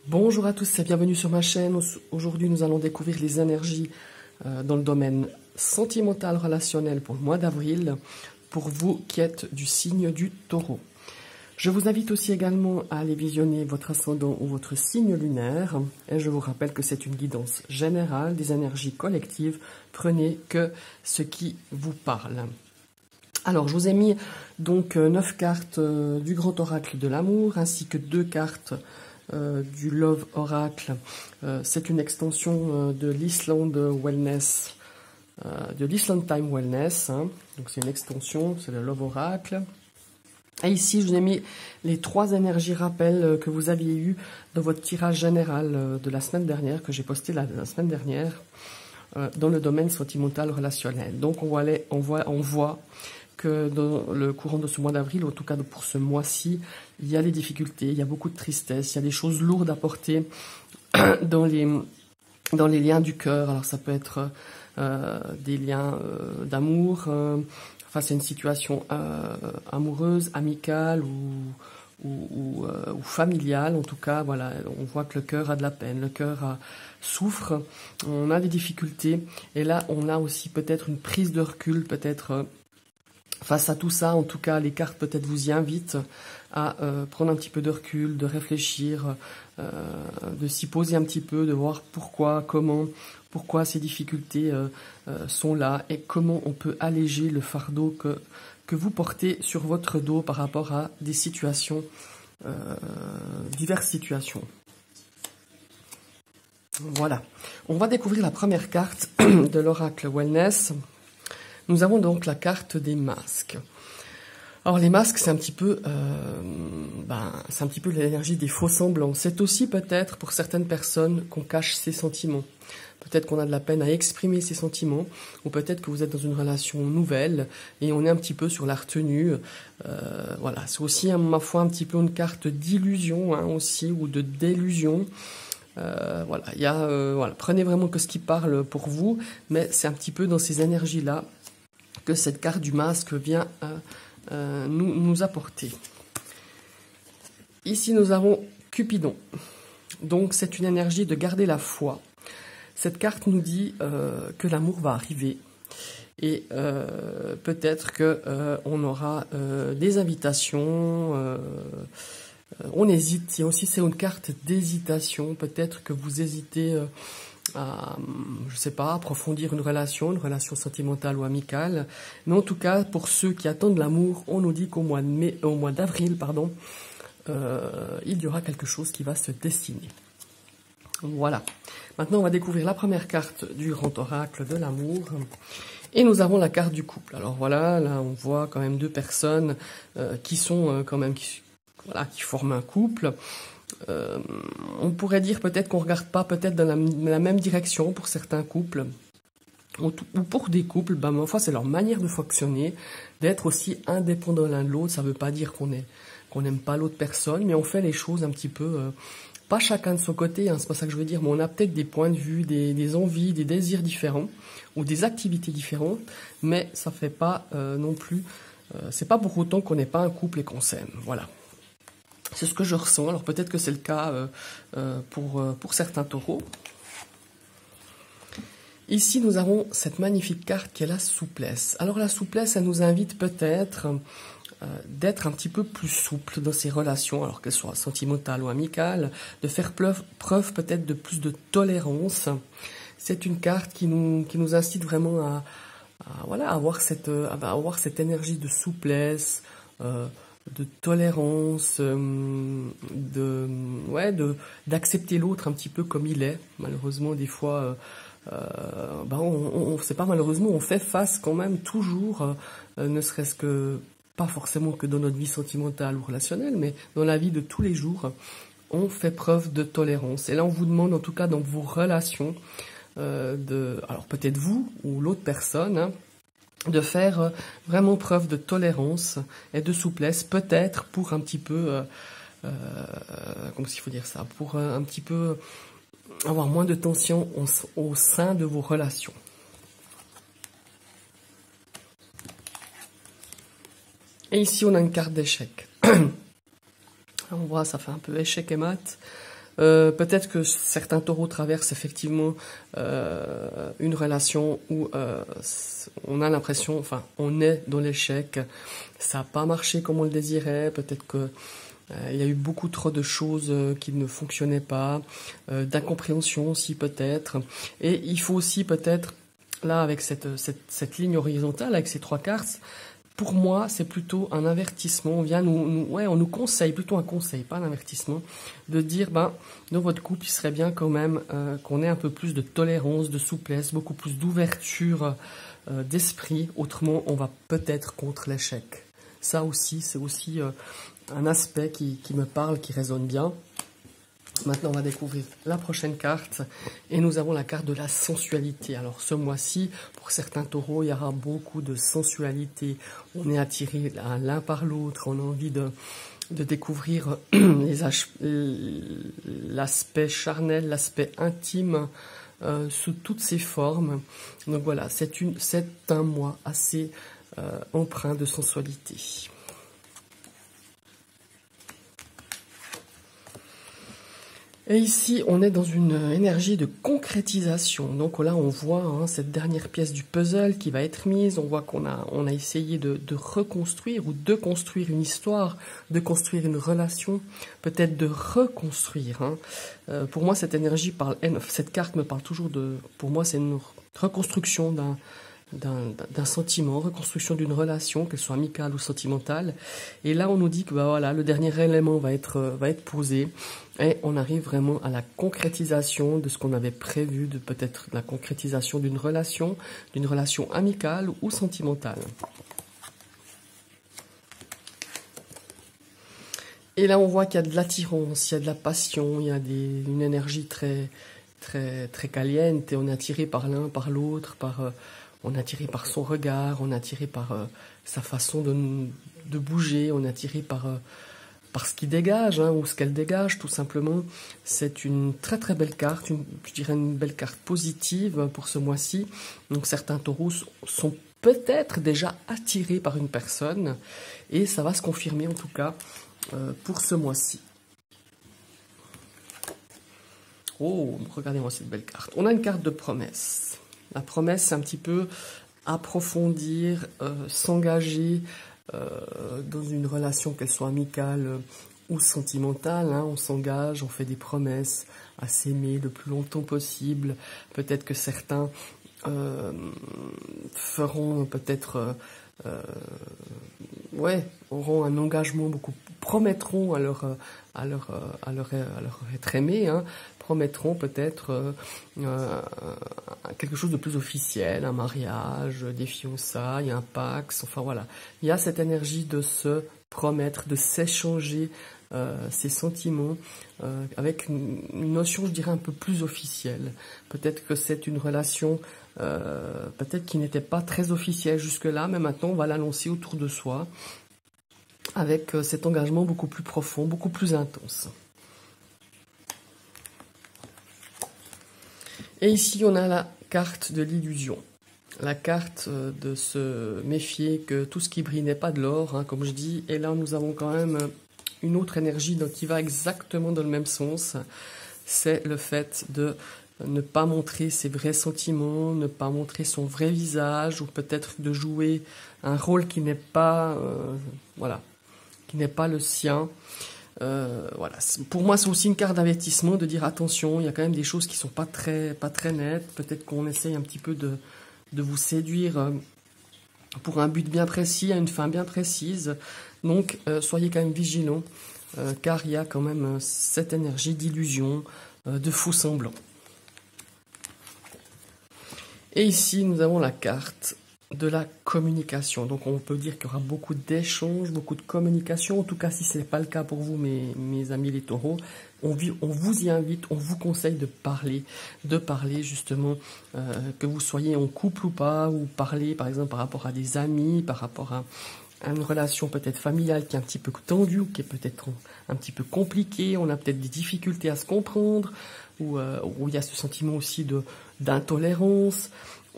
Bonjour à tous et bienvenue sur ma chaîne. Aujourd'hui, nous allons découvrir les énergies dans le domaine sentimental relationnel pour le mois d'avril, pour vous qui êtes du signe du Taureau. Je vous invite aussi également à aller visionner votre ascendant ou votre signe lunaire. Et je vous rappelle que c'est une guidance générale des énergies collectives. Prenez que ce qui vous parle. Alors, je vous ai mis donc 9 cartes du Grand Oracle de l'amour, ainsi que 2 cartes du Love Oracle. C'est une extension de l'Island Wellness, de l'Island Time Wellness. Donc, c'est une extension, c'est le Love Oracle. Et ici, je vous ai mis les 3 énergies rappels que vous aviez eu dans votre tirage général de la semaine dernière, que j'ai posté la semaine dernière, dans le domaine sentimental relationnel. Donc, on voit que dans le courant de ce mois d'avril, en tout cas pour ce mois-ci, il y a des difficultés, il y a beaucoup de tristesse, il y a des choses lourdes à porter dans les liens du cœur. Alors ça peut être des liens d'amour, face à une situation amoureuse, amicale ou familiale. En tout cas, voilà, on voit que le cœur a de la peine, le cœur souffre, on a des difficultés. Et là, on a aussi peut-être une prise de recul, peut-être face à tout ça. En tout cas, les cartes peut-être vous y invitent à prendre un petit peu de recul, de réfléchir, de s'y poser un petit peu, de voir pourquoi, comment, pourquoi ces difficultés sont là et comment on peut alléger le fardeau que vous portez sur votre dos par rapport à des situations, diverses situations. Voilà. On va découvrir la première carte de l'Oracle Wellness. Nous avons donc la carte des masques. Alors les masques, c'est un petit peu l'énergie des faux semblants. C'est aussi peut-être pour certaines personnes qu'on cache ses sentiments. Peut-être qu'on a de la peine à exprimer ses sentiments, ou peut-être que vous êtes dans une relation nouvelle et on est un petit peu sur la retenue. Voilà, c'est aussi, ma foi, un petit peu une carte d'illusion aussi, ou de délusion. Voilà, prenez vraiment que ce qui parle pour vous, mais c'est un petit peu dans ces énergies-là que cette carte du masque vient nous apporter. Ici, nous avons Cupidon. Donc, c'est une énergie de garder la foi. Cette carte nous dit que l'amour va arriver. Et peut-être qu'on aura des invitations. On hésite. Et aussi, c'est une carte d'hésitation. Peut-être que vous hésitez à, je sais pas, approfondir une relation sentimentale ou amicale. Mais en tout cas, pour ceux qui attendent l'amour, on nous dit qu'au mois d'avril, il y aura quelque chose qui va se dessiner. Voilà. Maintenant, on va découvrir la première carte du Grand Oracle de l'amour. Et nous avons la carte du couple. Alors voilà, là, on voit quand même 2 personnes qui sont qui forment un couple. On pourrait dire peut-être qu'on ne regarde pas peut-être dans la même direction pour certains couples, ou pour des couples, ma foi, c'est leur manière de fonctionner, d'être aussi indépendants l'un de l'autre. Ça ne veut pas dire qu'on n'aime pas l'autre personne, mais on fait les choses un petit peu, pas chacun de son côté, c'est pas ça que je veux dire, mais on a peut-être des points de vue, des envies, des désirs différents, ou des activités différentes, mais ça ne fait pas non plus, c'est pas pour autant qu'on n'est pas un couple et qu'on s'aime, voilà. C'est ce que je ressens. Alors peut-être que c'est le cas pour certains taureaux. Ici, nous avons cette magnifique carte qui est la souplesse. Alors la souplesse, elle nous invite peut-être d'être un petit peu plus souple dans ces relations, alors qu'elles soient sentimentales ou amicales, de faire preuve peut-être de plus de tolérance. C'est une carte qui nous incite vraiment à avoir cette énergie de souplesse, de tolérance, d'accepter l'autre un petit peu comme il est. Malheureusement, des fois, c'est pas malheureusement, on fait face quand même toujours, ne serait-ce que, pas forcément que dans notre vie sentimentale ou relationnelle, mais dans la vie de tous les jours, on fait preuve de tolérance. Et là, on vous demande, en tout cas dans vos relations, alors peut-être vous ou l'autre personne, de faire vraiment preuve de tolérance et de souplesse, peut-être pour un petit peu, comment il faut dire ça, pour un petit peu avoir moins de tension au sein de vos relations. Et ici, on a une carte d'échec. On voit, ça fait un peu échec et mat. Peut-être que certains taureaux traversent effectivement une relation où on a l'impression, enfin, on est dans l'échec, ça n'a pas marché comme on le désirait, peut-être que il y a eu beaucoup trop de choses qui ne fonctionnaient pas, d'incompréhension aussi peut-être, et il faut aussi peut-être, là avec cette ligne horizontale, avec ces 3 cartes, pour moi, c'est plutôt un avertissement. On vient on nous conseille, plutôt un conseil, pas un avertissement, de dire, dans votre couple, il serait bien quand même qu'on ait un peu plus de tolérance, de souplesse, beaucoup plus d'ouverture d'esprit. Autrement, on va peut-être contre l'échec. Ça aussi, c'est aussi un aspect qui me parle, qui résonne bien. Maintenant, on va découvrir la prochaine carte et nous avons la carte de la sensualité. Alors, ce mois-ci, pour certains taureaux, il y aura beaucoup de sensualité. On est attiré l'un par l'autre. On a envie de découvrir l'aspect charnel, l'aspect intime sous toutes ses formes. Donc voilà, c'est un mois assez empreint de sensualité. Et ici, on est dans une énergie de concrétisation. Donc là, on voit cette dernière pièce du puzzle qui va être mise. On voit qu'on a essayé de reconstruire ou de construire une histoire, de construire une relation, peut-être de reconstruire. Pour moi, cette énergie cette carte me parle toujours pour moi, c'est une reconstruction d'un sentiment, reconstruction d'une relation, qu'elle soit amicale ou sentimentale. Et là, on nous dit que voilà, le dernier élément va être posé et on arrive vraiment à la concrétisation de ce qu'on avait prévu, de peut-être la concrétisation d'une relation amicale ou sentimentale. Et là, on voit qu'il y a de l'attirance, il y a de la passion, il y a une énergie très, très, très caliente et on est attiré par l'un, par l'autre, on est attiré par son regard, on est attiré par sa façon de bouger, on est attiré par ce qu'il dégage, ou ce qu'elle dégage, tout simplement. C'est une très très belle carte, je dirais une belle carte positive pour ce mois-ci. Donc certains taureaux sont peut-être déjà attirés par une personne, et ça va se confirmer en tout cas pour ce mois-ci. Oh, regardez-moi cette belle carte. On a une carte de promesse. La promesse, c'est un petit peu approfondir, s'engager dans une relation, qu'elle soit amicale ou sentimentale. On s'engage, on fait des promesses à s'aimer le plus longtemps possible. Peut-être que certains feront peut-être... auront un engagement promettront à leur être aimé, promettront peut-être quelque chose de plus officiel, un mariage, des fiançailles, un pax, enfin voilà. Il y a cette énergie de se promettre, de s'échanger ses sentiments avec une notion, je dirais, un peu plus officielle. Peut-être que c'est une relation peut-être qui n'était pas très officielle jusque-là, mais maintenant on va l'annoncer autour de soi avec cet engagement beaucoup plus profond, beaucoup plus intense. Et ici, on a la carte de l'illusion. La carte de se méfier que tout ce qui brille n'est pas de l'or, comme je dis. Et là, nous avons quand même une autre énergie qui va exactement dans le même sens. C'est le fait de ne pas montrer ses vrais sentiments, ne pas montrer son vrai visage, ou peut-être de jouer un rôle qui n'est pas, qui n'est pas le sien. Voilà. Pour moi, c'est aussi une carte d'avertissement de dire attention, il y a quand même des choses qui sont pas très nettes. Peut-être qu'on essaye un petit peu de vous séduire pour un but bien précis, à une fin bien précise. Donc, soyez quand même vigilants, car il y a quand même cette énergie d'illusion, de faux semblant. Et ici, nous avons la carte de la communication. Donc, on peut dire qu'il y aura beaucoup d'échanges, beaucoup de communication. En tout cas, si ce n'est pas le cas pour vous, mes amis les taureaux, on vous y invite, on vous conseille de parler justement, que vous soyez en couple ou pas, ou parler par exemple par rapport à des amis, par rapport à une relation peut-être familiale qui est un petit peu tendue, ou qui est peut-être un petit peu compliquée, on a peut-être des difficultés à se comprendre, ou il y a ce sentiment aussi d'intolérance.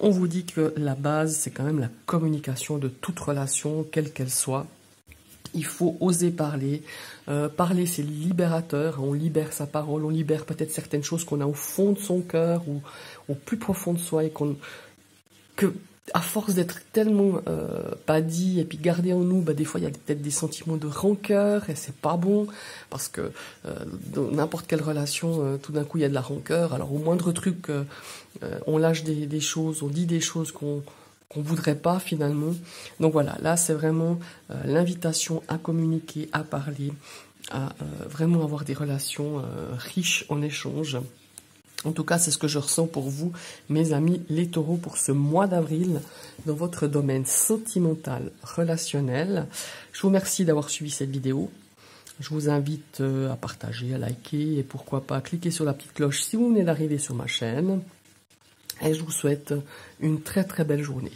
On vous dit que la base, c'est quand même la communication de toute relation, quelle qu'elle soit. Il faut oser parler. Parler, c'est libérateur. On libère sa parole, on libère peut-être certaines choses qu'on a au fond de son cœur ou au plus profond de soi et que à force d'être tellement pas dit et puis gardé en nous, des fois il y a peut-être des sentiments de rancœur et c'est pas bon parce que dans n'importe quelle relation, tout d'un coup il y a de la rancœur. Alors au moindre truc, on lâche des choses, on dit des choses qu'on voudrait pas finalement. Donc voilà, là c'est vraiment l'invitation à communiquer, à parler, à vraiment avoir des relations riches en échanges. En tout cas, c'est ce que je ressens pour vous, mes amis les taureaux, pour ce mois d'avril, dans votre domaine sentimental, relationnel. Je vous remercie d'avoir suivi cette vidéo. Je vous invite à partager, à liker et pourquoi pas à cliquer sur la petite cloche si vous venez d'arriver sur ma chaîne. Et je vous souhaite une très très belle journée.